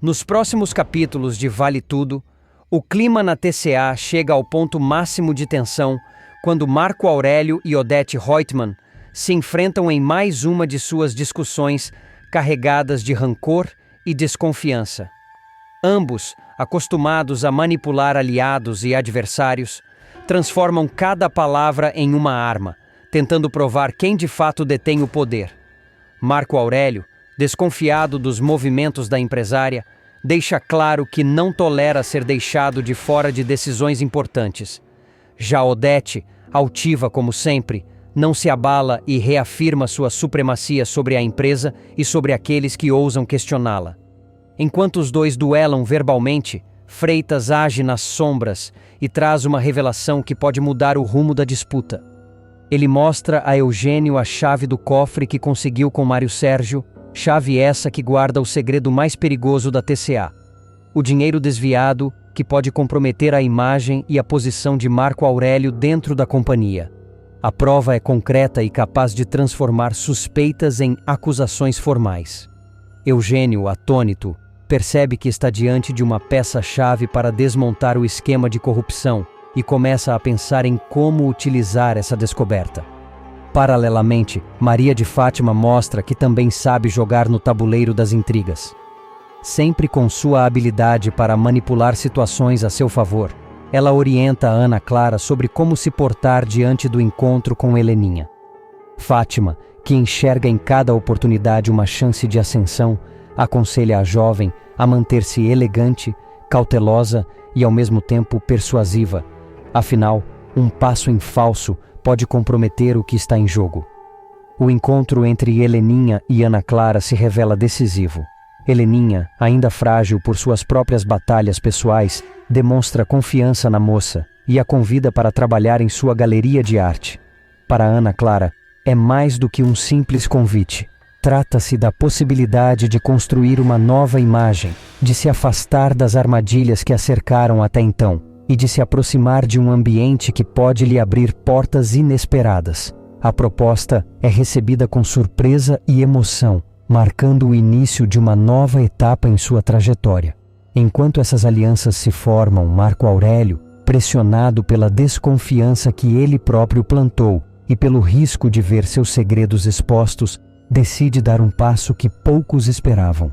Nos próximos capítulos de Vale Tudo, o clima na TCA chega ao ponto máximo de tensão quando Marco Aurélio e Odete Roitman se enfrentam em mais uma de suas discussões carregadas de rancor e desconfiança. Ambos, acostumados a manipular aliados e adversários, transformam cada palavra em uma arma, tentando provar quem de fato detém o poder. Marco Aurélio, desconfiado dos movimentos da empresária, deixa claro que não tolera ser deixado de fora de decisões importantes. Já Odete, altiva como sempre, não se abala e reafirma sua supremacia sobre a empresa e sobre aqueles que ousam questioná-la. Enquanto os dois duelam verbalmente, Freitas age nas sombras e traz uma revelação que pode mudar o rumo da disputa. Ele mostra a Eugênio a chave do cofre que conseguiu com Mário Sérgio, chave essa que guarda o segredo mais perigoso da TCA. O dinheiro desviado que pode comprometer a imagem e a posição de Marco Aurélio dentro da companhia. A prova é concreta e capaz de transformar suspeitas em acusações formais. Eugênio, atônito, percebe que está diante de uma peça-chave para desmontar o esquema de corrupção e começa a pensar em como utilizar essa descoberta. Paralelamente, Maria de Fátima mostra que também sabe jogar no tabuleiro das intrigas. Sempre com sua habilidade para manipular situações a seu favor, ela orienta a Ana Clara sobre como se portar diante do encontro com Heleninha. Fátima, que enxerga em cada oportunidade uma chance de ascensão, aconselha a jovem a manter-se elegante, cautelosa e ao mesmo tempo persuasiva. Afinal, um passo em falso pode comprometer o que está em jogo. O encontro entre Heleninha e Ana Clara se revela decisivo. Heleninha, ainda frágil por suas próprias batalhas pessoais, demonstra confiança na moça e a convida para trabalhar em sua galeria de arte. Para Ana Clara, é mais do que um simples convite. Trata-se da possibilidade de construir uma nova imagem, de se afastar das armadilhas que a cercaram até então e de se aproximar de um ambiente que pode lhe abrir portas inesperadas. A proposta é recebida com surpresa e emoção, marcando o início de uma nova etapa em sua trajetória. Enquanto essas alianças se formam, Marco Aurélio, pressionado pela desconfiança que ele próprio plantou e pelo risco de ver seus segredos expostos, decide dar um passo que poucos esperavam.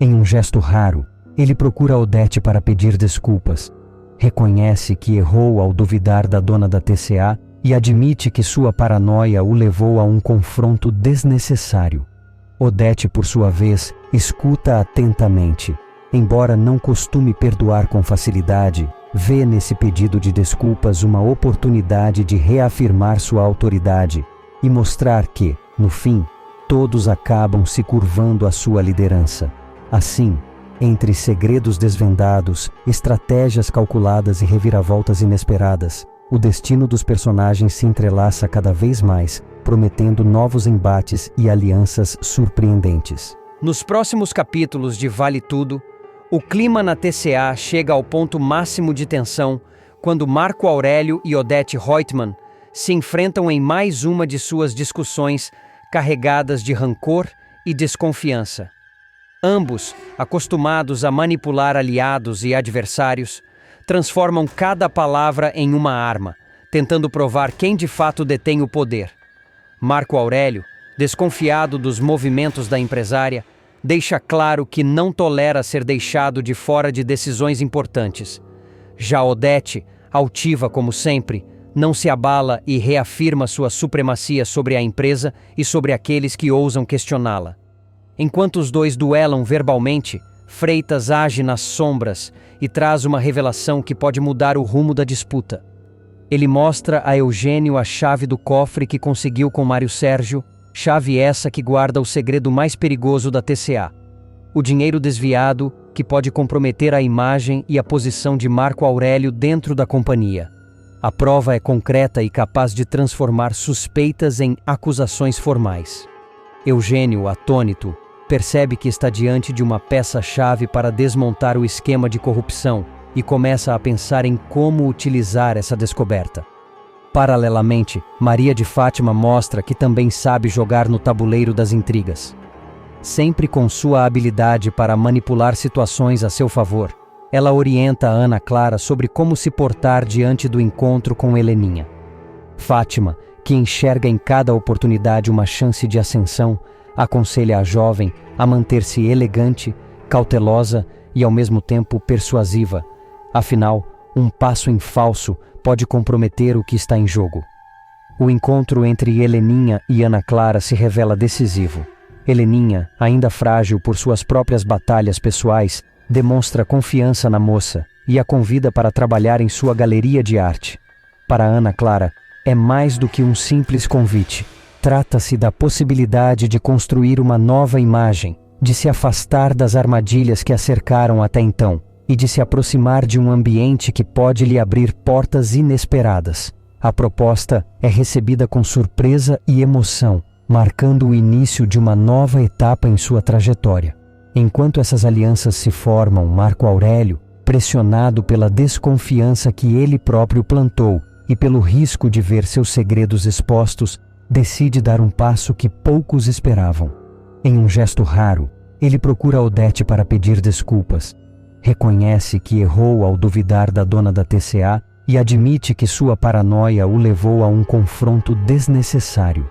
Em um gesto raro, ele procura Odete para pedir desculpas. Reconhece que errou ao duvidar da dona da TCA e admite que sua paranoia o levou a um confronto desnecessário. Odete, por sua vez, escuta atentamente. Embora não costume perdoar com facilidade, vê nesse pedido de desculpas uma oportunidade de reafirmar sua autoridade e mostrar que, no fim, todos acabam se curvando à sua liderança. Assim, entre segredos desvendados, estratégias calculadas e reviravoltas inesperadas, o destino dos personagens se entrelaça cada vez mais, prometendo novos embates e alianças surpreendentes. Nos próximos capítulos de Vale Tudo, o clima na TCA chega ao ponto máximo de tensão quando Marco Aurélio e Odete Roitman se enfrentam em mais uma de suas discussões carregadas de rancor e desconfiança. Ambos, acostumados a manipular aliados e adversários, transformam cada palavra em uma arma, tentando provar quem de fato detém o poder. Marco Aurélio, desconfiado dos movimentos da empresária, deixa claro que não tolera ser deixado de fora de decisões importantes. Já Odete, altiva como sempre, não se abala e reafirma sua supremacia sobre a empresa e sobre aqueles que ousam questioná-la. Enquanto os dois duelam verbalmente, Freitas age nas sombras e traz uma revelação que pode mudar o rumo da disputa. Ele mostra a Eugênio a chave do cofre que conseguiu com Mário Sérgio, chave essa que guarda o segredo mais perigoso da TCA. O dinheiro desviado que pode comprometer a imagem e a posição de Marco Aurélio dentro da companhia. A prova é concreta e capaz de transformar suspeitas em acusações formais. Eugênio, atônito, percebe que está diante de uma peça-chave para desmontar o esquema de corrupção e começa a pensar em como utilizar essa descoberta. Paralelamente, Maria de Fátima mostra que também sabe jogar no tabuleiro das intrigas. sempre com sua habilidade para manipular situações a seu favor. Ela orienta a Ana Clara sobre como se portar diante do encontro com Heleninha. Fátima, que enxerga em cada oportunidade uma chance de ascensão, aconselha a jovem a manter-se elegante, cautelosa e ao mesmo tempo persuasiva. Afinal, um passo em falso pode comprometer o que está em jogo. O encontro entre Heleninha e Ana Clara se revela decisivo. Heleninha, ainda frágil por suas próprias batalhas pessoais, demonstra confiança na moça e a convida para trabalhar em sua galeria de arte. Para Ana Clara, é mais do que um simples convite. Trata-se da possibilidade de construir uma nova imagem, de se afastar das armadilhas que a cercaram até então e de se aproximar de um ambiente que pode lhe abrir portas inesperadas. A proposta é recebida com surpresa e emoção, marcando o início de uma nova etapa em sua trajetória. Enquanto essas alianças se formam, Marco Aurélio, pressionado pela desconfiança que ele próprio plantou e pelo risco de ver seus segredos expostos, decide dar um passo que poucos esperavam. Em um gesto raro, ele procura Odete para pedir desculpas. Reconhece que errou ao duvidar da dona da TCA e admite que sua paranoia o levou a um confronto desnecessário.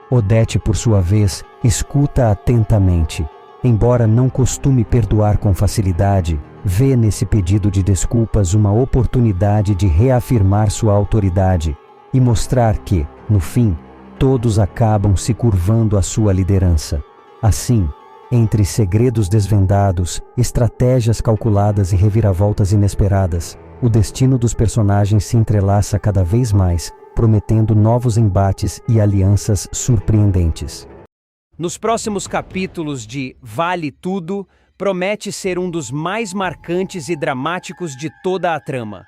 Odete, por sua vez, escuta atentamente. Embora não costume perdoar com facilidade, vê nesse pedido de desculpas uma oportunidade de reafirmar sua autoridade e mostrar que, no fim, todos acabam se curvando à sua liderança. Assim, entre segredos desvendados, estratégias calculadas e reviravoltas inesperadas, o destino dos personagens se entrelaça cada vez mais, prometendo novos embates e alianças surpreendentes. Nos próximos capítulos de Vale Tudo, promete ser um dos mais marcantes e dramáticos de toda a trama.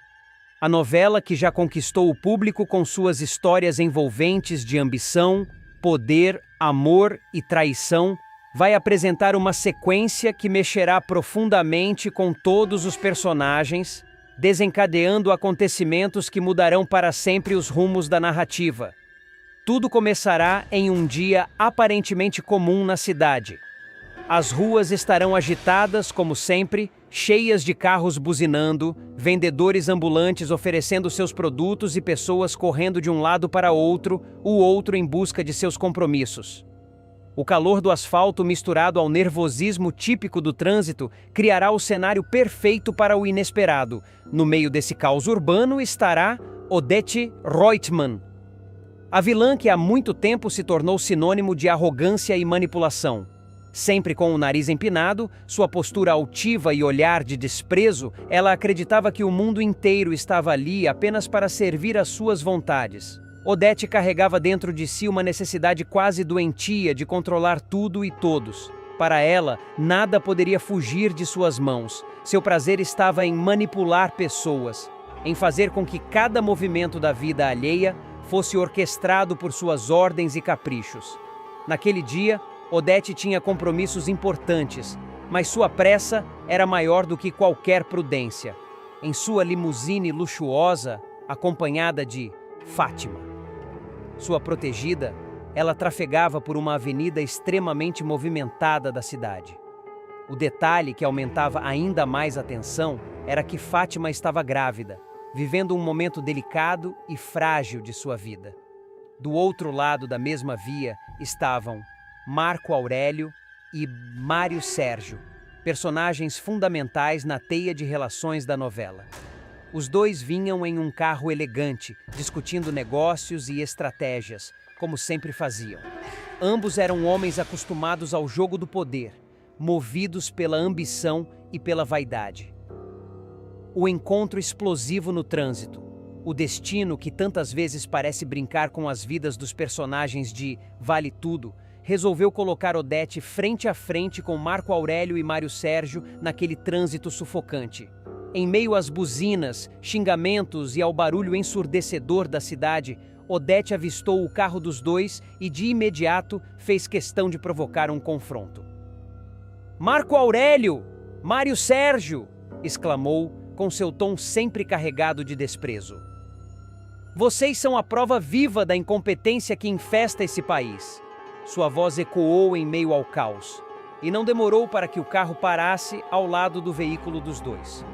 A novela que já conquistou o público com suas histórias envolventes de ambição, poder, amor e traição, vai apresentar uma sequência que mexerá profundamente com todos os personagens, desencadeando acontecimentos que mudarão para sempre os rumos da narrativa. Tudo começará em um dia aparentemente comum na cidade. As ruas estarão agitadas, como sempre, cheias de carros buzinando, vendedores ambulantes oferecendo seus produtos e pessoas correndo de um lado para outro, o outro em busca de seus compromissos. O calor do asfalto misturado ao nervosismo típico do trânsito criará o cenário perfeito para o inesperado. No meio desse caos urbano estará Odete Reutemann, a vilã que há muito tempo se tornou sinônimo de arrogância e manipulação. Sempre com o nariz empinado, sua postura altiva e olhar de desprezo, ela acreditava que o mundo inteiro estava ali apenas para servir às suas vontades. Odete carregava dentro de si uma necessidade quase doentia de controlar tudo e todos. Para ela, nada poderia fugir de suas mãos. Seu prazer estava em manipular pessoas, em fazer com que cada movimento da vida alheia fosse orquestrado por suas ordens e caprichos. Naquele dia, Odete tinha compromissos importantes, mas sua pressa era maior do que qualquer prudência. Em sua limusine luxuosa, acompanhada de Fátima, sua protegida, ela trafegava por uma avenida extremamente movimentada da cidade. O detalhe que aumentava ainda mais a tensão era que Fátima estava grávida, vivendo um momento delicado e frágil de sua vida. Do outro lado da mesma via estavam Marco Aurélio e Mário Sérgio, personagens fundamentais na teia de relações da novela. Os dois vinham em um carro elegante, discutindo negócios e estratégias, como sempre faziam. Ambos eram homens acostumados ao jogo do poder, movidos pela ambição e pela vaidade. O encontro explosivo no trânsito, o destino que tantas vezes parece brincar com as vidas dos personagens de Vale Tudo, resolveu colocar Odete frente a frente com Marco Aurélio e Mário Sérgio naquele trânsito sufocante. Em meio às buzinas, xingamentos e ao barulho ensurdecedor da cidade, Odete avistou o carro dos dois e, de imediato, fez questão de provocar um confronto. "Marco Aurélio! Mário Sérgio!" exclamou, com seu tom sempre carregado de desprezo. "Vocês são a prova viva da incompetência que infesta esse país." Sua voz ecoou em meio ao caos. e não demorou para que o carro parasse ao lado do veículo dos dois.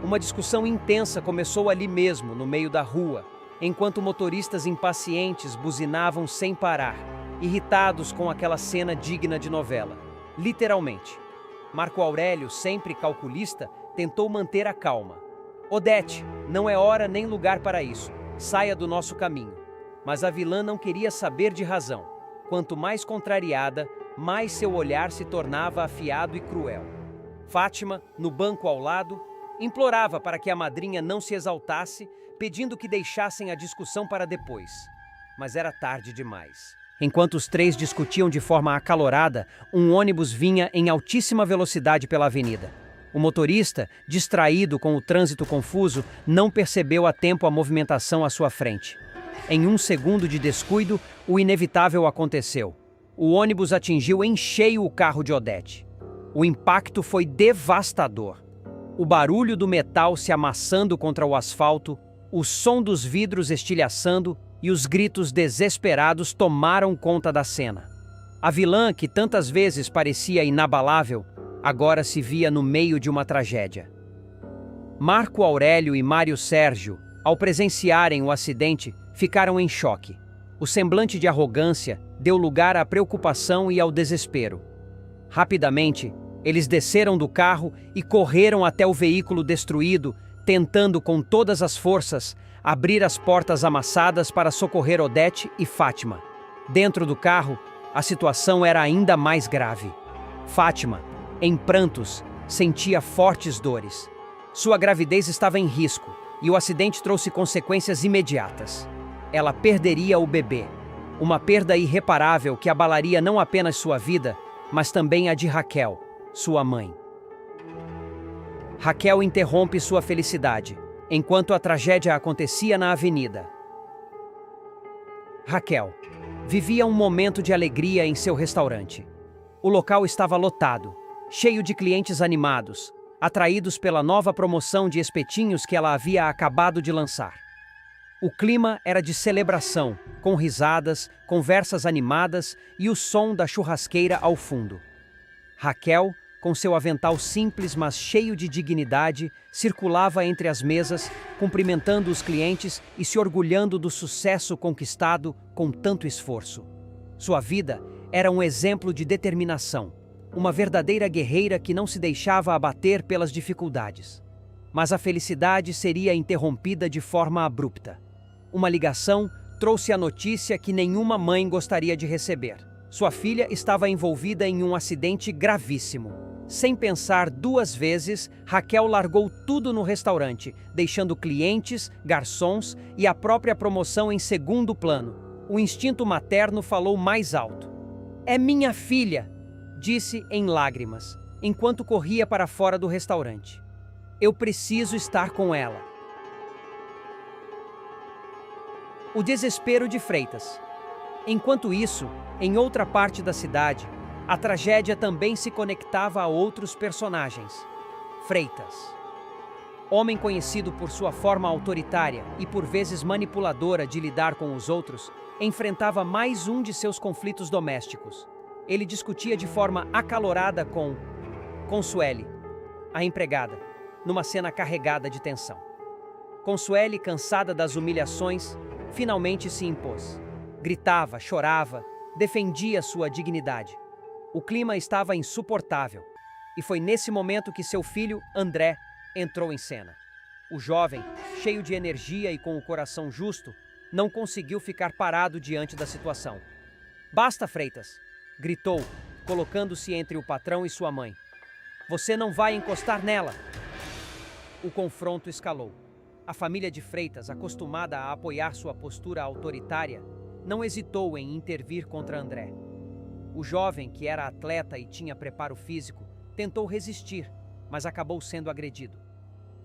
Uma discussão intensa começou ali mesmo, no meio da rua, enquanto motoristas impacientes buzinavam sem parar, irritados com aquela cena digna de novela. Literalmente. Marco Aurélio, sempre calculista, tentou manter a calma. Odete, não é hora nem lugar para isso. Saia do nosso caminho. Mas a vilã não queria saber de razão. Quanto mais contrariada, mais seu olhar se tornava afiado e cruel. Fátima, no banco ao lado, implorava para que a madrinha não se exaltasse, pedindo que deixassem a discussão para depois. Mas era tarde demais. Enquanto os três discutiam de forma acalorada, um ônibus vinha em altíssima velocidade pela avenida. O motorista, distraído com o trânsito confuso, não percebeu a tempo a movimentação à sua frente. Em um segundo de descuido, o inevitável aconteceu. O ônibus atingiu em cheio o carro de Odete. O impacto foi devastador. O barulho do metal se amassando contra o asfalto, o som dos vidros estilhaçando e os gritos desesperados tomaram conta da cena. A vilã, que tantas vezes parecia inabalável, agora se via no meio de uma tragédia. Marco Aurélio e Mário Sérgio, ao presenciarem o acidente, ficaram em choque. O semblante de arrogância deu lugar à preocupação e ao desespero. Rapidamente, eles desceram do carro e correram até o veículo destruído, tentando com todas as forças abrir as portas amassadas para socorrer Odete e Fátima. Dentro do carro, a situação era ainda mais grave. Fátima, em prantos, sentia fortes dores. Sua gravidez estava em risco e o acidente trouxe consequências imediatas. Ela perderia o bebê, uma perda irreparável que abalaria não apenas sua vida, mas também a de Raquel, sua mãe. Raquel interrompe sua felicidade, enquanto a tragédia acontecia na avenida. Raquel vivia um momento de alegria em seu restaurante. O local estava lotado, cheio de clientes animados, atraídos pela nova promoção de espetinhos que ela havia acabado de lançar. O clima era de celebração, com risadas, conversas animadas e o som da churrasqueira ao fundo. Raquel, com seu avental simples mas cheio de dignidade, circulava entre as mesas, cumprimentando os clientes e se orgulhando do sucesso conquistado com tanto esforço. Sua vida era um exemplo de determinação, uma verdadeira guerreira que não se deixava abater pelas dificuldades. Mas a felicidade seria interrompida de forma abrupta. Uma ligação trouxe a notícia que nenhuma mãe gostaria de receber. Sua filha estava envolvida em um acidente gravíssimo. Sem pensar duas vezes, Raquel largou tudo no restaurante, deixando clientes, garçons e a própria promoção em segundo plano. O instinto materno falou mais alto. "É minha filha!", disse em lágrimas, enquanto corria para fora do restaurante. "Eu preciso estar com ela." O desespero de Freitas. Enquanto isso, em outra parte da cidade, a tragédia também se conectava a outros personagens. Freitas. Homem conhecido por sua forma autoritária e por vezes manipuladora de lidar com os outros, enfrentava mais um de seus conflitos domésticos. Ele discutia de forma acalorada com Consuele, a empregada, numa cena carregada de tensão. Consuele, cansada das humilhações, finalmente se impôs. Gritava, chorava, defendia sua dignidade. O clima estava insuportável, e foi nesse momento que seu filho, André, entrou em cena. O jovem, cheio de energia e com o coração justo, não conseguiu ficar parado diante da situação. "Basta, Freitas!", gritou, colocando-se entre o patrão e sua mãe. "Você não vai encostar nela!" O confronto escalou. A família de Freitas, acostumada a apoiar sua postura autoritária, não hesitou em intervir contra André. O jovem, que era atleta e tinha preparo físico, tentou resistir, mas acabou sendo agredido.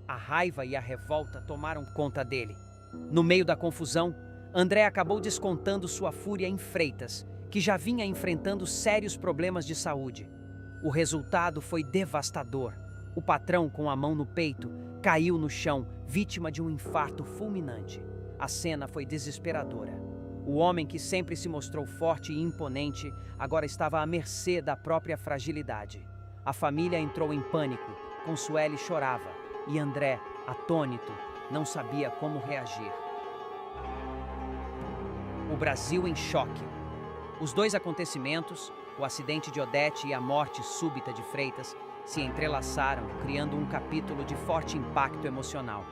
A raiva e a revolta tomaram conta dele. No meio da confusão, André acabou descontando sua fúria em Freitas, que já vinha enfrentando sérios problemas de saúde. O resultado foi devastador. O patrão, com a mão no peito, caiu no chão, vítima de um infarto fulminante. A cena foi desesperadora. O homem que sempre se mostrou forte e imponente agora estava à mercê da própria fragilidade. A família entrou em pânico, Consuelo chorava e André, atônito, não sabia como reagir. O Brasil em choque. Os dois acontecimentos, o acidente de Odete e a morte súbita de Freitas, se entrelaçaram, criando um capítulo de forte impacto emocional.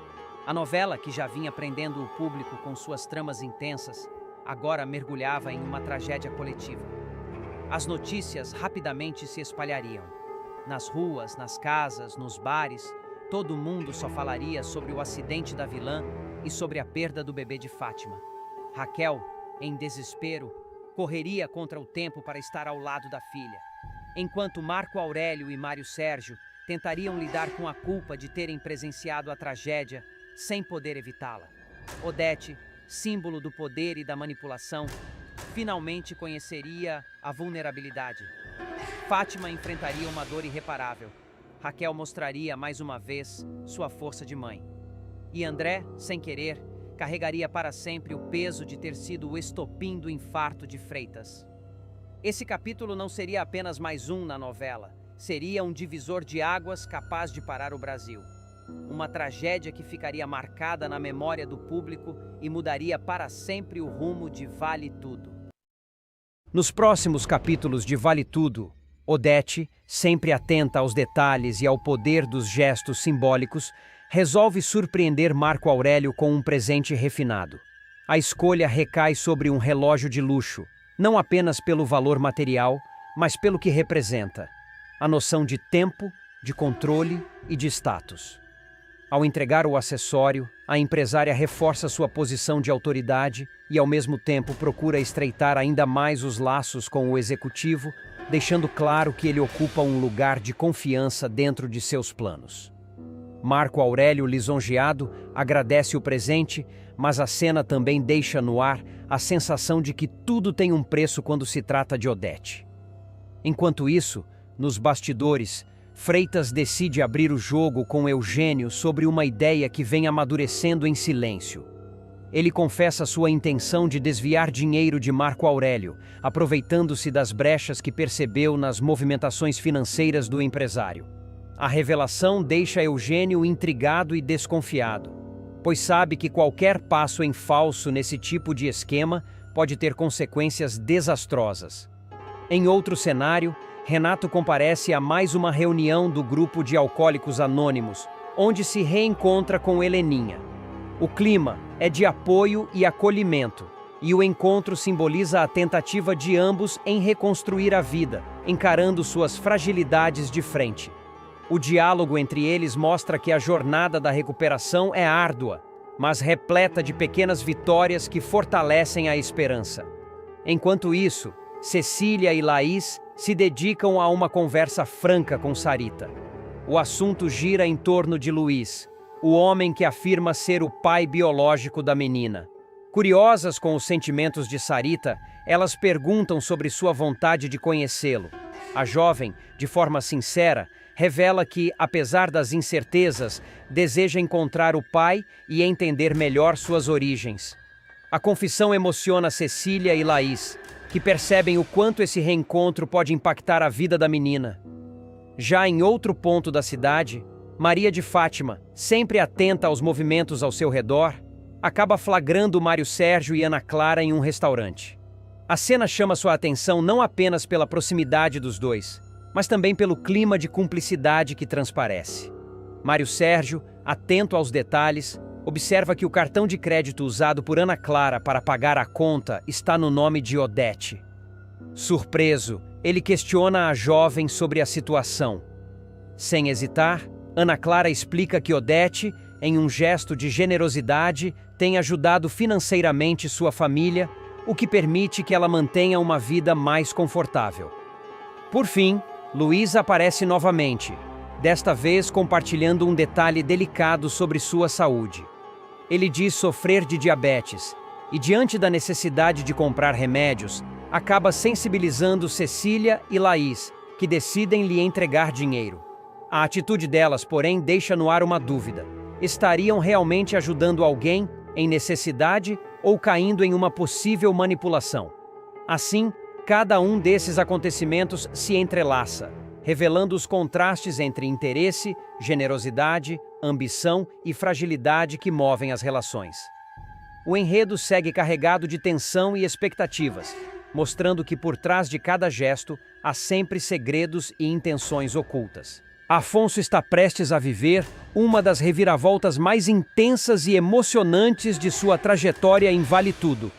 A novela, que já vinha prendendo o público com suas tramas intensas, agora mergulhava em uma tragédia coletiva. As notícias rapidamente se espalhariam. Nas ruas, nas casas, nos bares, todo mundo só falaria sobre o acidente da vilã e sobre a perda do bebê de Fátima. Raquel, em desespero, correria contra o tempo para estar ao lado da filha, enquanto Marco Aurélio e Mário Sérgio tentariam lidar com a culpa de terem presenciado a tragédia sem poder evitá-la. Odete, símbolo do poder e da manipulação, finalmente conheceria a vulnerabilidade. Fátima enfrentaria uma dor irreparável. Raquel mostraria mais uma vez sua força de mãe. E André, sem querer, carregaria para sempre o peso de ter sido o estopim do infarto de Freitas. Esse capítulo não seria apenas mais um na novela, seria um divisor de águas capaz de parar o Brasil. Uma tragédia que ficaria marcada na memória do público e mudaria para sempre o rumo de Vale Tudo. Nos próximos capítulos de Vale Tudo, Odete, sempre atenta aos detalhes e ao poder dos gestos simbólicos, resolve surpreender Marco Aurélio com um presente refinado. A escolha recai sobre um relógio de luxo, não apenas pelo valor material, mas pelo que representa: a noção de tempo, de controle e de status. Ao entregar o acessório, a empresária reforça sua posição de autoridade e, ao mesmo tempo, procura estreitar ainda mais os laços com o executivo, deixando claro que ele ocupa um lugar de confiança dentro de seus planos. Marco Aurélio, lisonjeado, agradece o presente, mas a cena também deixa no ar a sensação de que tudo tem um preço quando se trata de Odete. Enquanto isso, nos bastidores, Freitas decide abrir o jogo com Eugênio sobre uma ideia que vem amadurecendo em silêncio. Ele confessa sua intenção de desviar dinheiro de Marco Aurélio, aproveitando-se das brechas que percebeu nas movimentações financeiras do empresário. A revelação deixa Eugênio intrigado e desconfiado, pois sabe que qualquer passo em falso nesse tipo de esquema pode ter consequências desastrosas. Em outro cenário, Renato comparece a mais uma reunião do grupo de alcoólicos anônimos, onde se reencontra com Heleninha. O clima é de apoio e acolhimento, e o encontro simboliza a tentativa de ambos em reconstruir a vida, encarando suas fragilidades de frente. O diálogo entre eles mostra que a jornada da recuperação é árdua, mas repleta de pequenas vitórias que fortalecem a esperança. Enquanto isso, Cecília e Laís se dedicam a uma conversa franca com Sarita. O assunto gira em torno de Luiz, o homem que afirma ser o pai biológico da menina. Curiosas com os sentimentos de Sarita, elas perguntam sobre sua vontade de conhecê-lo. A jovem, de forma sincera, revela que, apesar das incertezas, deseja encontrar o pai e entender melhor suas origens. A confissão emociona Cecília e Laís, que percebem o quanto esse reencontro pode impactar a vida da menina. Já em outro ponto da cidade, Maria de Fátima, sempre atenta aos movimentos ao seu redor, acaba flagrando Mário Sérgio e Ana Clara em um restaurante. A cena chama sua atenção não apenas pela proximidade dos dois, mas também pelo clima de cumplicidade que transparece. Mário Sérgio, atento aos detalhes, observa que o cartão de crédito usado por Ana Clara para pagar a conta está no nome de Odete. Surpreso, ele questiona a jovem sobre a situação. Sem hesitar, Ana Clara explica que Odete, em um gesto de generosidade, tem ajudado financeiramente sua família, o que permite que ela mantenha uma vida mais confortável. Por fim, Luiz aparece novamente, desta vez compartilhando um detalhe delicado sobre sua saúde. Ele diz sofrer de diabetes e, diante da necessidade de comprar remédios, acaba sensibilizando Cecília e Laís, que decidem lhe entregar dinheiro. A atitude delas, porém, deixa no ar uma dúvida. Estariam realmente ajudando alguém em necessidade ou caindo em uma possível manipulação. Assim, cada um desses acontecimentos se entrelaça, revelando os contrastes entre interesse, generosidade, ambição e fragilidade que movem as relações. O enredo segue carregado de tensão e expectativas, mostrando que por trás de cada gesto há sempre segredos e intenções ocultas. Afonso está prestes a viver uma das reviravoltas mais intensas e emocionantes de sua trajetória em Vale Tudo.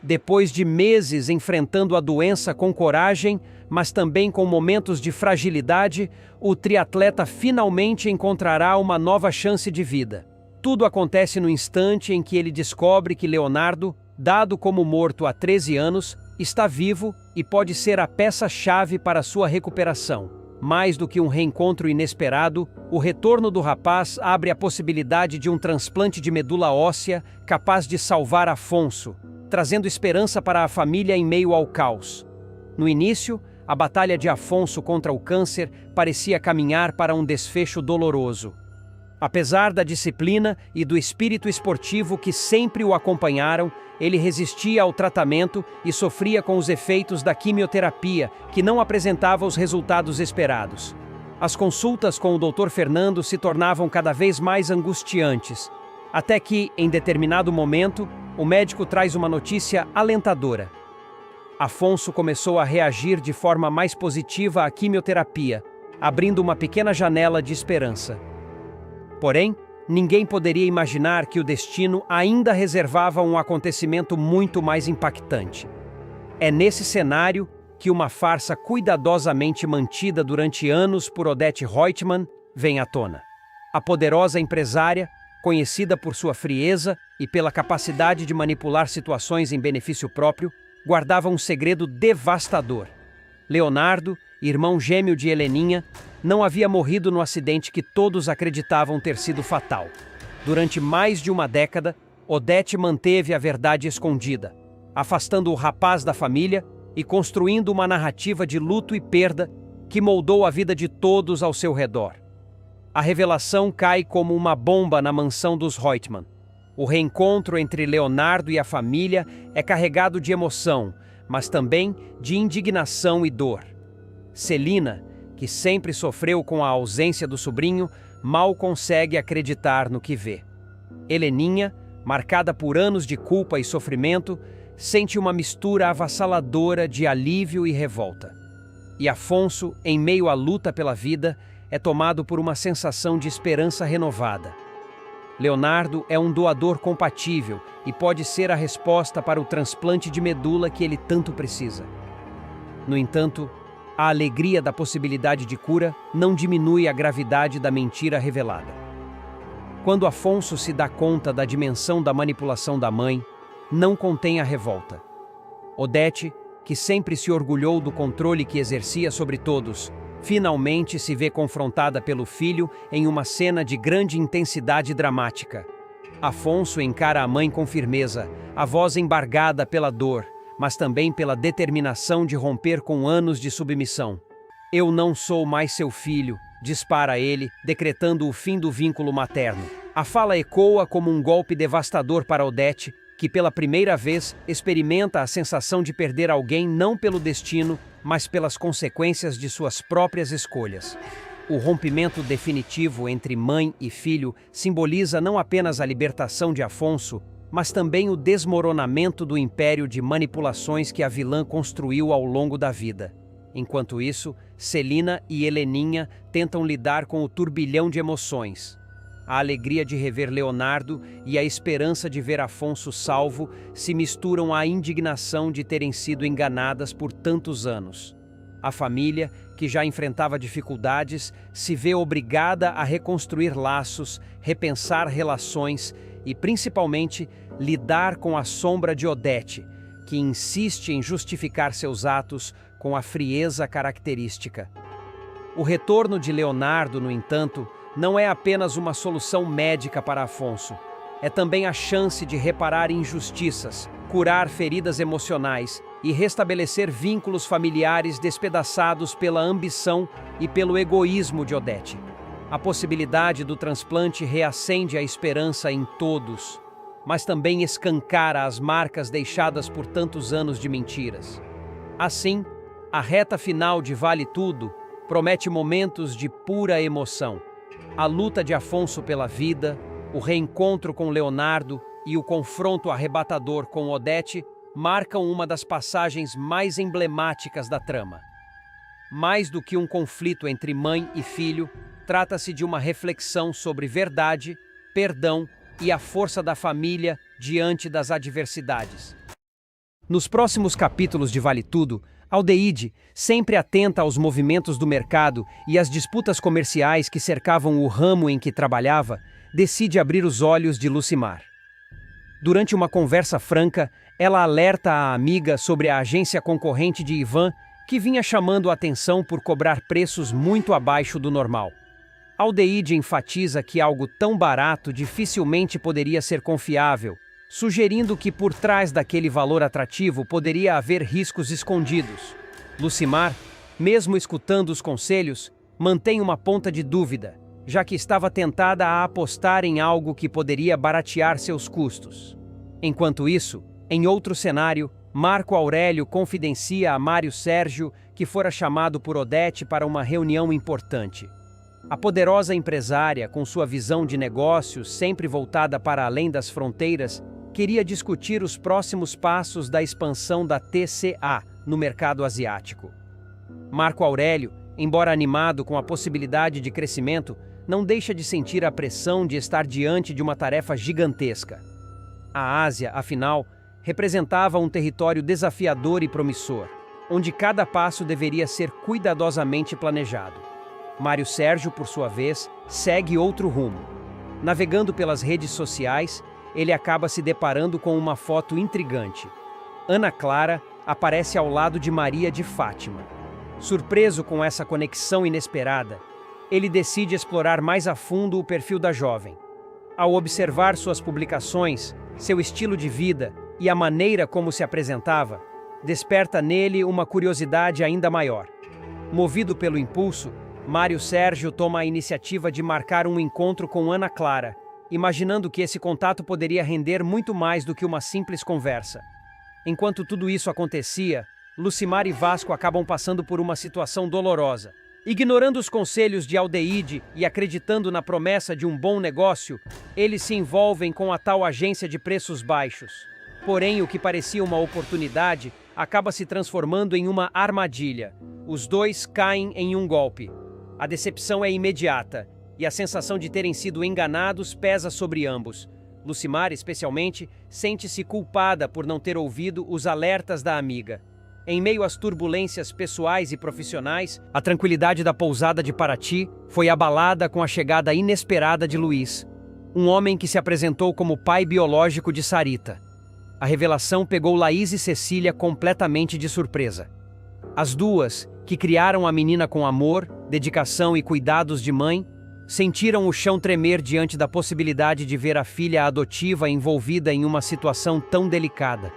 Depois de meses enfrentando a doença com coragem, mas também com momentos de fragilidade, o triatleta finalmente encontrará uma nova chance de vida. Tudo acontece no instante em que ele descobre que Leonardo, dado como morto há 13 anos, está vivo e pode ser a peça-chave para sua recuperação. Mais do que um reencontro inesperado, o retorno do rapaz abre a possibilidade de um transplante de medula óssea capaz de salvar Afonso, trazendo esperança para a família em meio ao caos. No início, a batalha de Afonso contra o câncer parecia caminhar para um desfecho doloroso. Apesar da disciplina e do espírito esportivo que sempre o acompanharam, ele resistia ao tratamento e sofria com os efeitos da quimioterapia, que não apresentava os resultados esperados. As consultas com o Dr. Fernando se tornavam cada vez mais angustiantes, até que, em determinado momento, o médico traz uma notícia alentadora. Afonso começou a reagir de forma mais positiva à quimioterapia, abrindo uma pequena janela de esperança. Porém, ninguém poderia imaginar que o destino ainda reservava um acontecimento muito mais impactante. É nesse cenário que uma farsa cuidadosamente mantida durante anos por Odete Roitman vem à tona. A poderosa empresária, conhecida por sua frieza e pela capacidade de manipular situações em benefício próprio, guardava um segredo devastador. Leonardo, irmão gêmeo de Heleninha, não havia morrido no acidente que todos acreditavam ter sido fatal. Durante mais de uma década, Odete manteve a verdade escondida, afastando o rapaz da família e construindo uma narrativa de luto e perda que moldou a vida de todos ao seu redor. A revelação cai como uma bomba na mansão dos Roitman. O reencontro entre Leonardo e a família é carregado de emoção, mas também de indignação e dor. Celina, que sempre sofreu com a ausência do sobrinho, mal consegue acreditar no que vê. Heleninha, marcada por anos de culpa e sofrimento, sente uma mistura avassaladora de alívio e revolta. E Afonso, em meio à luta pela vida, é tomado por uma sensação de esperança renovada. Leonardo é um doador compatível e pode ser a resposta para o transplante de medula que ele tanto precisa. No entanto, a alegria da possibilidade de cura não diminui a gravidade da mentira revelada. Quando Afonso se dá conta da dimensão da manipulação da mãe, não contém a revolta. Odete, que sempre se orgulhou do controle que exercia sobre todos, finalmente se vê confrontada pelo filho em uma cena de grande intensidade dramática. Afonso encara a mãe com firmeza, a voz embargada pela dor, mas também pela determinação de romper com anos de submissão. "Eu não sou mais seu filho", dispara ele, decretando o fim do vínculo materno. A fala ecoa como um golpe devastador para Odete, que pela primeira vez experimenta a sensação de perder alguém não pelo destino, mas pelas consequências de suas próprias escolhas. O rompimento definitivo entre mãe e filho simboliza não apenas a libertação de Afonso, mas também o desmoronamento do império de manipulações que a vilã construiu ao longo da vida. Enquanto isso, Celina e Heleninha tentam lidar com o turbilhão de emoções. A alegria de rever Leonardo e a esperança de ver Afonso salvo se misturam à indignação de terem sido enganadas por tantos anos. A família, que já enfrentava dificuldades, se vê obrigada a reconstruir laços, repensar relações e, principalmente, lidar com a sombra de Odete, que insiste em justificar seus atos com a frieza característica. O retorno de Leonardo, no entanto, não é apenas uma solução médica para Afonso. É também a chance de reparar injustiças, curar feridas emocionais e restabelecer vínculos familiares despedaçados pela ambição e pelo egoísmo de Odete. A possibilidade do transplante reacende a esperança em todos. mas também escancara as marcas deixadas por tantos anos de mentiras. Assim, a reta final de Vale Tudo promete momentos de pura emoção. A luta de Afonso pela vida, o reencontro com Leonardo e o confronto arrebatador com Odete marcam uma das passagens mais emblemáticas da trama. Mais do que um conflito entre mãe e filho, trata-se de uma reflexão sobre verdade, perdão e a força da família diante das adversidades. Nos próximos capítulos de Vale Tudo, Aldeide, sempre atenta aos movimentos do mercado e às disputas comerciais que cercavam o ramo em que trabalhava, decide abrir os olhos de Lucimar. Durante uma conversa franca, ela alerta a amiga sobre a agência concorrente de Ivan, que vinha chamando a atenção por cobrar preços muito abaixo do normal. Aldeide enfatiza que algo tão barato dificilmente poderia ser confiável, sugerindo que por trás daquele valor atrativo poderia haver riscos escondidos. Lucimar, mesmo escutando os conselhos, mantém uma ponta de dúvida, já que estava tentada a apostar em algo que poderia baratear seus custos. Enquanto isso, em outro cenário, Marco Aurélio confidencia a Mário Sérgio que fora chamado por Odete para uma reunião importante. A poderosa empresária, com sua visão de negócios sempre voltada para além das fronteiras, queria discutir os próximos passos da expansão da TCA no mercado asiático. Marco Aurélio, embora animado com a possibilidade de crescimento, não deixa de sentir a pressão de estar diante de uma tarefa gigantesca. A Ásia, afinal, representava um território desafiador e promissor, onde cada passo deveria ser cuidadosamente planejado. Mário Sérgio, por sua vez, segue outro rumo. Navegando pelas redes sociais, ele acaba se deparando com uma foto intrigante. Ana Clara aparece ao lado de Maria de Fátima. Surpreso com essa conexão inesperada, ele decide explorar mais a fundo o perfil da jovem. Ao observar suas publicações, seu estilo de vida e a maneira como se apresentava, desperta nele uma curiosidade ainda maior. Movido pelo impulso, Mário Sérgio toma a iniciativa de marcar um encontro com Ana Clara, imaginando que esse contato poderia render muito mais do que uma simples conversa. Enquanto tudo isso acontecia, Lucimar e Vasco acabam passando por uma situação dolorosa. Ignorando os conselhos de Aldeide e acreditando na promessa de um bom negócio, eles se envolvem com a tal agência de preços baixos. Porém, o que parecia uma oportunidade acaba se transformando em uma armadilha. Os dois caem em um golpe. A decepção é imediata, e a sensação de terem sido enganados pesa sobre ambos. Lucimar, especialmente, sente-se culpada por não ter ouvido os alertas da amiga. Em meio às turbulências pessoais e profissionais, a tranquilidade da pousada de Paraty foi abalada com a chegada inesperada de Luiz, um homem que se apresentou como pai biológico de Sarita. A revelação pegou Laís e Cecília completamente de surpresa. As duas, que criaram a menina com amor, dedicação e cuidados de mãe, sentiram o chão tremer diante da possibilidade de ver a filha adotiva envolvida em uma situação tão delicada.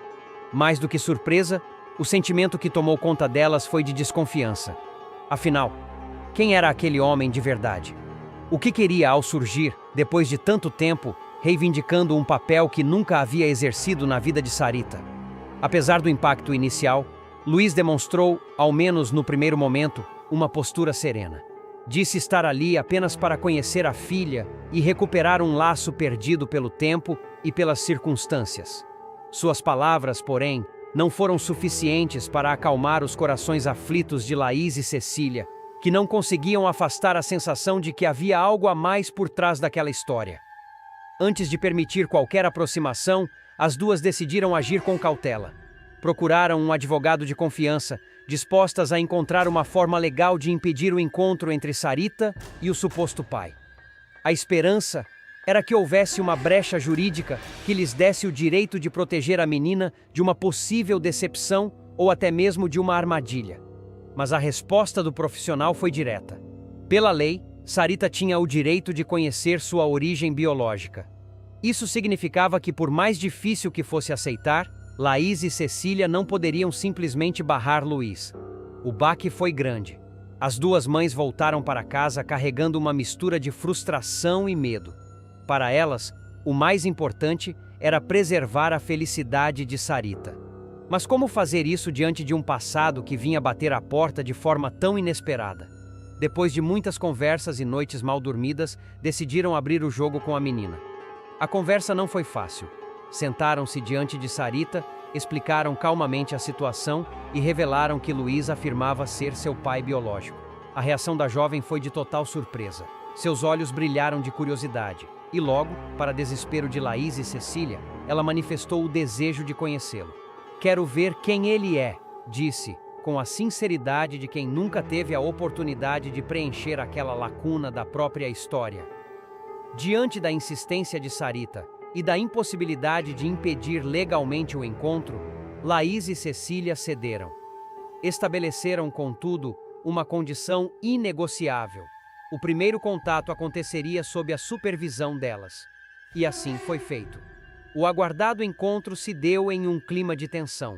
Mais do que surpresa, o sentimento que tomou conta delas foi de desconfiança. Afinal, quem era aquele homem de verdade? O que queria ao surgir, depois de tanto tempo, reivindicando um papel que nunca havia exercido na vida de Sarita? Apesar do impacto inicial, Luiz demonstrou, ao menos no primeiro momento, uma postura serena. Disse estar ali apenas para conhecer a filha e recuperar um laço perdido pelo tempo e pelas circunstâncias. Suas palavras, porém, não foram suficientes para acalmar os corações aflitos de Laís e Cecília, que não conseguiam afastar a sensação de que havia algo a mais por trás daquela história. Antes de permitir qualquer aproximação, as duas decidiram agir com cautela. Procuraram um advogado de confiança, dispostas a encontrar uma forma legal de impedir o encontro entre Sarita e o suposto pai. A esperança era que houvesse uma brecha jurídica que lhes desse o direito de proteger a menina de uma possível decepção ou até mesmo de uma armadilha. Mas a resposta do profissional foi direta. Pela lei, Sarita tinha o direito de conhecer sua origem biológica. Isso significava que, por mais difícil que fosse aceitar, Laís e Cecília não poderiam simplesmente barrar Luiz. O baque foi grande. As duas mães voltaram para casa carregando uma mistura de frustração e medo. Para elas, o mais importante era preservar a felicidade de Sarita. Mas como fazer isso diante de um passado que vinha bater à porta de forma tão inesperada? Depois de muitas conversas e noites mal dormidas, decidiram abrir o jogo com a menina. A conversa não foi fácil. Sentaram-se diante de Sarita, explicaram calmamente a situação e revelaram que Luiz afirmava ser seu pai biológico. A reação da jovem foi de total surpresa. Seus olhos brilharam de curiosidade e logo, para desespero de Laís e Cecília, ela manifestou o desejo de conhecê-lo. "Quero ver quem ele é", disse, com a sinceridade de quem nunca teve a oportunidade de preencher aquela lacuna da própria história. Diante da insistência de Sarita e da impossibilidade de impedir legalmente o encontro, Laís e Cecília cederam. Estabeleceram, contudo, uma condição inegociável. O primeiro contato aconteceria sob a supervisão delas. E assim foi feito. O aguardado encontro se deu em um clima de tensão.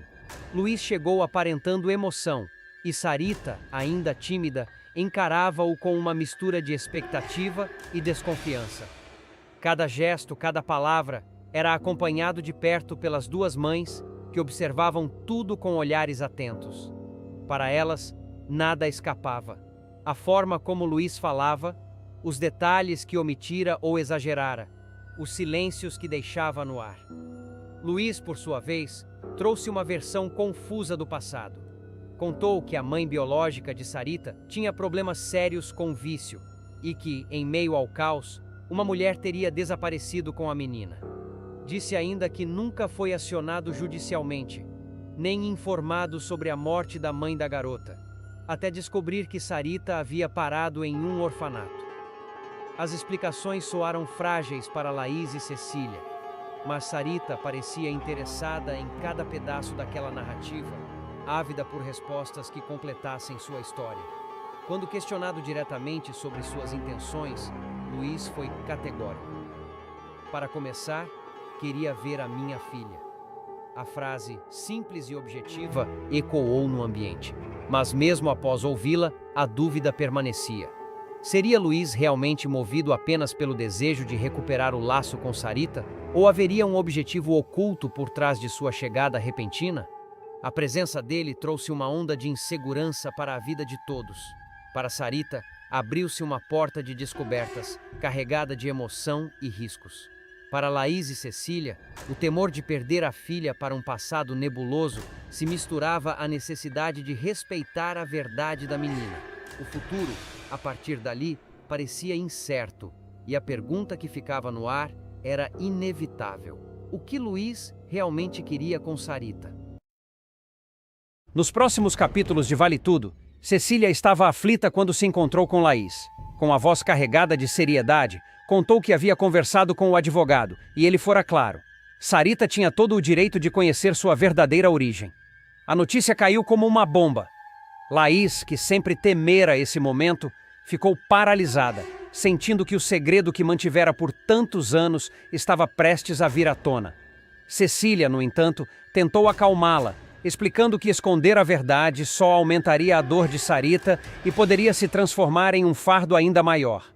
Luiz chegou aparentando emoção, e Sarita, ainda tímida, encarava-o com uma mistura de expectativa e desconfiança. Cada gesto, cada palavra, era acompanhado de perto pelas duas mães, que observavam tudo com olhares atentos. Para elas, nada escapava. A forma como Luiz falava, os detalhes que omitira ou exagerara, os silêncios que deixava no ar. Luiz, por sua vez, trouxe uma versão confusa do passado. Contou que a mãe biológica de Sarita tinha problemas sérios com vício e que, em meio ao caos, uma mulher teria desaparecido com a menina. Disse ainda que nunca foi acionado judicialmente, nem informado sobre a morte da mãe da garota, até descobrir que Sarita havia parado em um orfanato. As explicações soaram frágeis para Laís e Cecília, mas Sarita parecia interessada em cada pedaço daquela narrativa, ávida por respostas que completassem sua história. Quando questionado diretamente sobre suas intenções, Luiz foi categórico. "Para começar, queria ver a minha filha." A frase, simples e objetiva, ecoou no ambiente. Mas mesmo após ouvi-la, a dúvida permanecia. Seria Luiz realmente movido apenas pelo desejo de recuperar o laço com Sarita? Ou haveria um objetivo oculto por trás de sua chegada repentina? A presença dele trouxe uma onda de insegurança para a vida de todos. Para Sarita, abriu-se uma porta de descobertas, carregada de emoção e riscos. Para Laís e Cecília, o temor de perder a filha para um passado nebuloso se misturava à necessidade de respeitar a verdade da menina. O futuro, a partir dali, parecia incerto, e a pergunta que ficava no ar era inevitável. O que Luiz realmente queria com Sarita? Nos próximos capítulos de Vale Tudo, Cecília estava aflita quando se encontrou com Laís. Com a voz carregada de seriedade, contou que havia conversado com o advogado, e ele fora claro. Sarita tinha todo o direito de conhecer sua verdadeira origem. A notícia caiu como uma bomba. Laís, que sempre temera esse momento, ficou paralisada, sentindo que o segredo que mantivera por tantos anos estava prestes a vir à tona. Cecília, no entanto, tentou acalmá-la, explicando que esconder a verdade só aumentaria a dor de Sarita e poderia se transformar em um fardo ainda maior.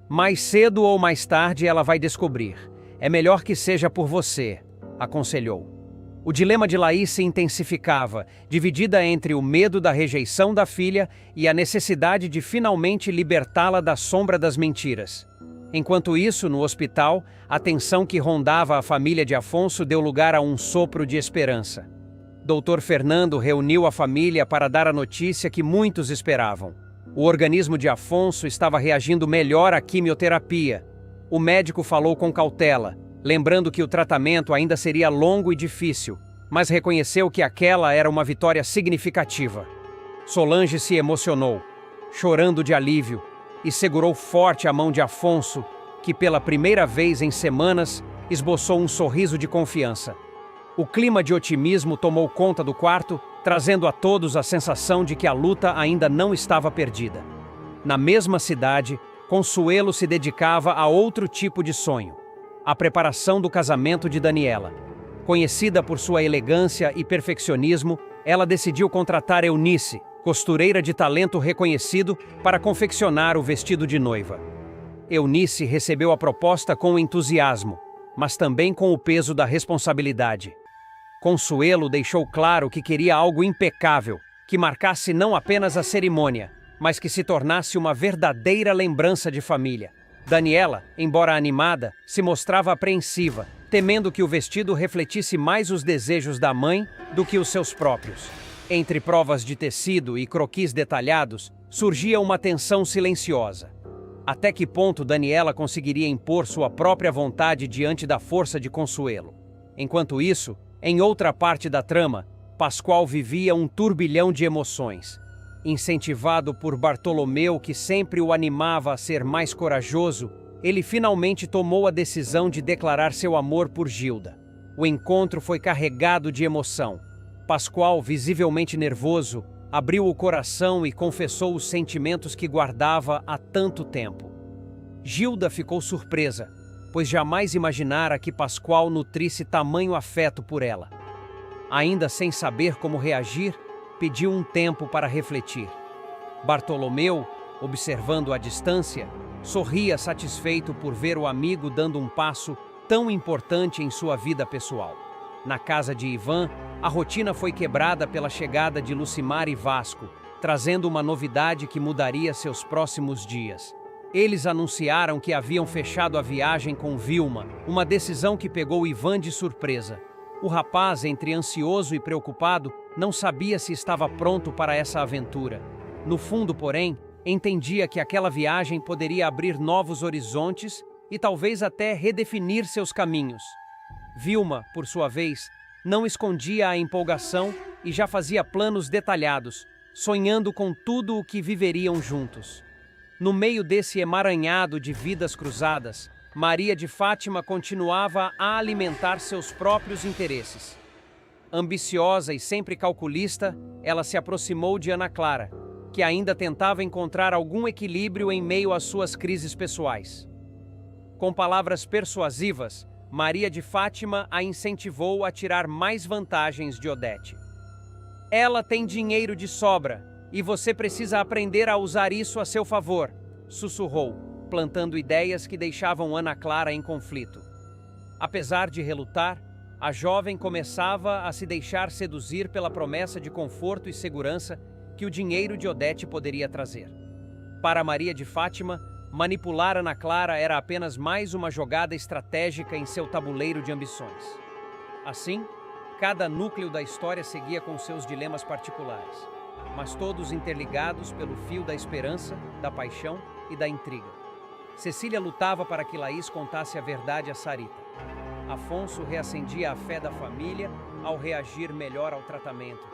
"Mais cedo ou mais tarde ela vai descobrir. É melhor que seja por você", aconselhou. O dilema de Laís se intensificava, dividida entre o medo da rejeição da filha e a necessidade de finalmente libertá-la da sombra das mentiras. Enquanto isso, no hospital, a tensão que rondava a família de Afonso deu lugar a um sopro de esperança. Dr. Fernando reuniu a família para dar a notícia que muitos esperavam. O organismo de Afonso estava reagindo melhor à quimioterapia. O médico falou com cautela, lembrando que o tratamento ainda seria longo e difícil, mas reconheceu que aquela era uma vitória significativa. Solange se emocionou, chorando de alívio, e segurou forte a mão de Afonso, que pela primeira vez em semanas esboçou um sorriso de confiança. O clima de otimismo tomou conta do quarto, trazendo a todos a sensação de que a luta ainda não estava perdida. Na mesma cidade, Consuelo se dedicava a outro tipo de sonho: a preparação do casamento de Daniela. Conhecida por sua elegância e perfeccionismo, ela decidiu contratar Eunice, costureira de talento reconhecido, para confeccionar o vestido de noiva. Eunice recebeu a proposta com entusiasmo, mas também com o peso da responsabilidade. Consuelo deixou claro que queria algo impecável, que marcasse não apenas a cerimônia, mas que se tornasse uma verdadeira lembrança de família. Daniela, embora animada, se mostrava apreensiva, temendo que o vestido refletisse mais os desejos da mãe do que os seus próprios. Entre provas de tecido e croquis detalhados, surgia uma tensão silenciosa. Até que ponto Daniela conseguiria impor sua própria vontade diante da força de Consuelo? Enquanto isso, em outra parte da trama, Pascoal vivia um turbilhão de emoções. Incentivado por Bartolomeu, que sempre o animava a ser mais corajoso, ele finalmente tomou a decisão de declarar seu amor por Gilda. O encontro foi carregado de emoção. Pascoal, visivelmente nervoso, abriu o coração e confessou os sentimentos que guardava há tanto tempo. Gilda ficou surpresa, pois jamais imaginara que Pascoal nutrisse tamanho afeto por ela. Ainda sem saber como reagir, pediu um tempo para refletir. Bartolomeu, observando à distância, sorria satisfeito por ver o amigo dando um passo tão importante em sua vida pessoal. Na casa de Ivan, a rotina foi quebrada pela chegada de Lucimar e Vasco, trazendo uma novidade que mudaria seus próximos dias. Eles anunciaram que haviam fechado a viagem com Vilma, uma decisão que pegou Ivan de surpresa. O rapaz, entre ansioso e preocupado, não sabia se estava pronto para essa aventura. No fundo, porém, entendia que aquela viagem poderia abrir novos horizontes e talvez até redefinir seus caminhos. Vilma, por sua vez, não escondia a empolgação e já fazia planos detalhados, sonhando com tudo o que viveriam juntos. No meio desse emaranhado de vidas cruzadas, Maria de Fátima continuava a alimentar seus próprios interesses. Ambiciosa e sempre calculista, ela se aproximou de Ana Clara, que ainda tentava encontrar algum equilíbrio em meio às suas crises pessoais. Com palavras persuasivas, Maria de Fátima a incentivou a tirar mais vantagens de Odete. Ela tem dinheiro de sobra, e você precisa aprender a usar isso a seu favor, sussurrou, plantando ideias que deixavam Ana Clara em conflito. Apesar de relutar, a jovem começava a se deixar seduzir pela promessa de conforto e segurança que o dinheiro de Odete poderia trazer. Para Maria de Fátima, manipular Ana Clara era apenas mais uma jogada estratégica em seu tabuleiro de ambições. Assim, cada núcleo da história seguia com seus dilemas particulares, mas todos interligados pelo fio da esperança, da paixão e da intriga. Cecília lutava para que Laís contasse a verdade a Sarita. Afonso reacendia a fé da família ao reagir melhor ao tratamento.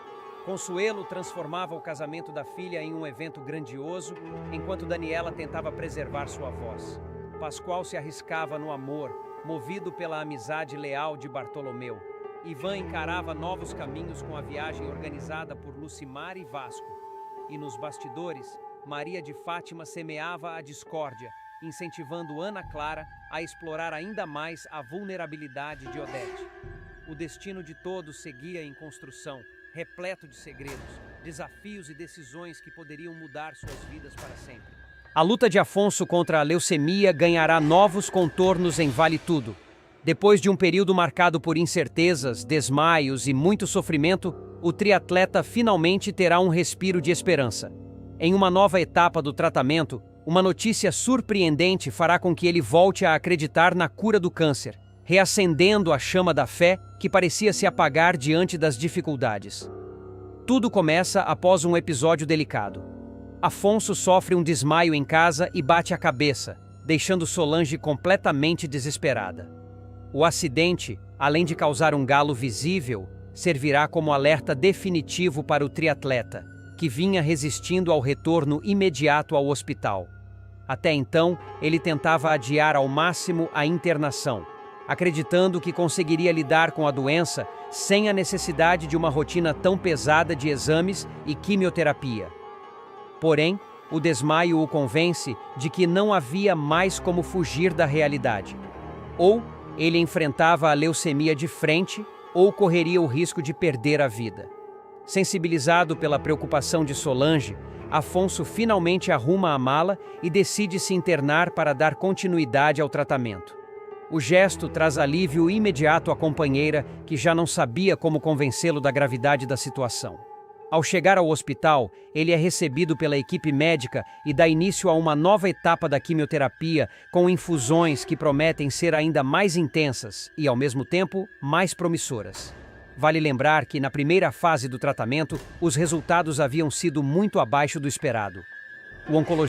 Consuelo transformava o casamento da filha em um evento grandioso, enquanto Daniela tentava preservar sua voz. Pascoal se arriscava no amor, movido pela amizade leal de Bartolomeu. Ivan encarava novos caminhos com a viagem organizada por Lucimar e Vasco. E nos bastidores, Maria de Fátima semeava a discórdia, incentivando Ana Clara a explorar ainda mais a vulnerabilidade de Odete. O destino de todos seguia em construção, repleto de segredos, desafios e decisões que poderiam mudar suas vidas para sempre. A luta de Afonso contra a leucemia ganhará novos contornos em Vale Tudo. Depois de um período marcado por incertezas, desmaios e muito sofrimento, o triatleta finalmente terá um respiro de esperança. Em uma nova etapa do tratamento, uma notícia surpreendente fará com que ele volte a acreditar na cura do câncer, reacendendo a chama da fé que parecia se apagar diante das dificuldades. Tudo começa após um episódio delicado. Afonso sofre um desmaio em casa e bate a cabeça, deixando Solange completamente desesperada. O acidente, além de causar um galo visível, servirá como alerta definitivo para o triatleta, que vinha resistindo ao retorno imediato ao hospital. Até então, ele tentava adiar ao máximo a internação, acreditando que conseguiria lidar com a doença sem a necessidade de uma rotina tão pesada de exames e quimioterapia. Porém, o desmaio o convence de que não havia mais como fugir da realidade. Ou ele enfrentava a leucemia de frente, ou correria o risco de perder a vida. Sensibilizado pela preocupação de Solange, Afonso finalmente arruma a mala e decide se internar para dar continuidade ao tratamento. O gesto traz alívio imediato à companheira, que já não sabia como convencê-lo da gravidade da situação. Ao chegar ao hospital, ele é recebido pela equipe médica e dá início a uma nova etapa da quimioterapia, com infusões que prometem ser ainda mais intensas e, ao mesmo tempo, mais promissoras. Vale lembrar que, na primeira fase do tratamento, os resultados haviam sido muito abaixo do esperado. O oncologista